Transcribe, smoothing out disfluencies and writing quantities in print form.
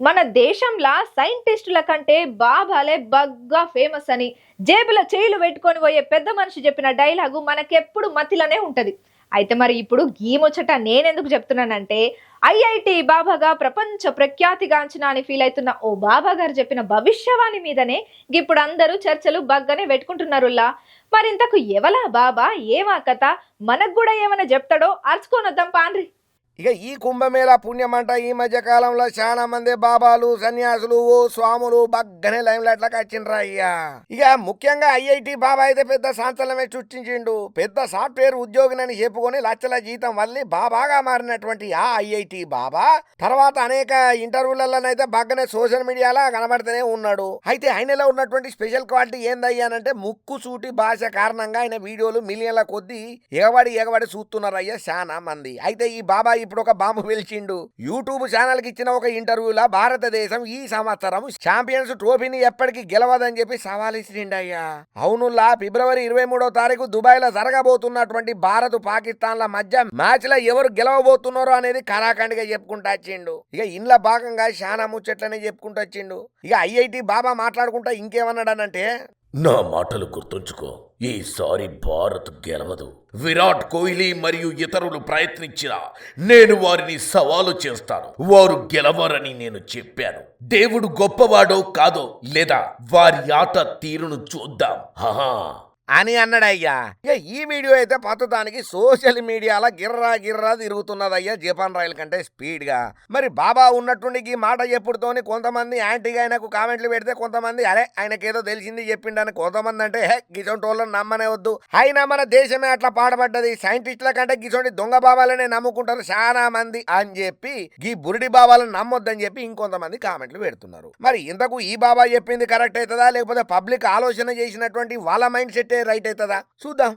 మన దేశంలో సైంటిస్టుల కంటే బాబాలే బగ్గా ఫేమస్ అని జేబులో చేయిలు పెట్టుకొని పోయే పెద్ద మనిషి చెప్పిన డైలాగు మనకెప్పుడు మతిలోనే ఉంటది. అయితే మరి ఇప్పుడు గీ ముచ్చట నేనెందుకు చెప్తున్నానంటే ఐఐటి బాబాగా ప్రపంచ ప్రఖ్యాతిగాంచిన అని ఫీల్ అవుతున్న ఓ బాబా గారు చెప్పిన భవిష్యవాణి మీదనే ఇప్పుడు అందరూ చర్చలు బగ్గనే పెట్టుకుంటున్నారులా. మరింతకు ఎవలా బాబా ఏమా కథ మనకు కూడా ఏమైనా చెప్తాడో అర్చుకోనొద్దాం పాండ్రి. ఇక ఈ కుంభమేళ పుణ్యమంట ఈ మధ్య కాలంలో చాలా మంది బాబాలు సన్యాసులు ఓ స్వాములు బగ్గనే లైమ్ లైట్లకు వచ్చిండ్రా అయ్యా. ఇక ముఖ్యంగా ఐఐటి బాబా అయితే పెద్ద సంచలనమే సృష్టించిండు. పెద్ద సాఫ్ట్వేర్ ఉద్యోగినని చెప్పుకొని లక్షల జీతం వల్లి బాబాగా మారినటువంటి ఆ ఐఐటి బాబా తర్వాత అనేక ఇంటర్వ్యూలలోనైతే బగ్గనే సోషల్ మీడియాలో కనబడితేనే ఉన్నాడు. అయితే ఆయనలో ఉన్నటువంటి స్పెషల్ క్వాలిటీ ఏందయ్యానంటే ముక్కు సూటి భాష కారణంగా ఆయన వీడియోలు మిలియన్ల కొద్దీ ఎగబడి చూస్తున్నారయ్యా చాలా మంది. అయితే ఈ బాబా ఇప్పుడు ఒక బాంబు పిలిచిండు. యూట్యూబ్ ఛానల్ కి ఇచ్చిన ఒక ఇంటర్వ్యూలో భారతదేశం ఈ సంవత్సరం ఛాంపియన్స్ ట్రోఫీని ఎప్పటికీ గెలవదని చెప్పి సవాల్ ఇచ్చిండయ్యా. అవునుల్లా ఫిబ్రవరి 23వ తారీఖు దుబాయ్ లో జరగబోతున్నటువంటి భారత్ పాకిస్తాన్ల మధ్య మ్యాచ్ లో ఎవరు గెలవబోతున్నారో అనేది కరాఖండిగా చెప్పుకుంటా వచ్చిండు. ఇక ఇంట్లో భాగంగా శానా ముచ్చట్లనే చెప్పుకుంటూ వచ్చిండు. ఇక ఐఐటి బాబా మాట్లాడుకుంటా ఇంకేమన్నాడనంటే, నా మాటలు గుర్తుంచుకో, ఈసారి భారత్ గెలవదు. విరాట్ కోహ్లీ మరియు ఇతరులు ప్రయత్నించినా నేను వారిని సవాలు చేస్తాను. వారు గెలవరని నేను చెప్పాను. దేవుడు గొప్పవాడో కాదో లేదా వారి ఆట తీరును చూద్దాం అని అన్నాడయ్యా. ఇక ఈ వీడియో అయితే ప్రస్తుతానికి సోషల్ మీడియాలో గిర్రా తిరుగుతున్నదయ్యా జపాన్ రైలు కంటే స్పీడ్ గా. మరి బాబా ఉన్నట్టుండి ఈ మాట చెప్పుడుతోని కొంతమంది యాంటీగా ఆయనకు కామెంట్లు పెడితే, కొంతమంది అరే ఆయనకేదో తెలిసింది చెప్పిండని, కొంతమంది అంటే గిసొంటోళ్ళని నమ్మనే వద్దు, అయినా మన దేశమే అట్లా పాడబడ్డది, సైంటిస్టుల కంటే గిసొంటి దొంగ బాబాలనే నమ్ముకుంటారు చాలా మంది అని చెప్పి ఈ బురిడి బాబాలను నమ్మొద్దని చెప్పి ఇంకొంతమంది కామెంట్లు పెడుతున్నారు. మరి ఇంతకు ఈ బాబా చెప్పింది కరెక్ట్ అవుతుందా లేకపోతే పబ్లిక్ ఆలోచన చేసినటువంటి వాళ్ళ మైండ్ సెట్ రైట్ అవుతుందా చూద్దాం.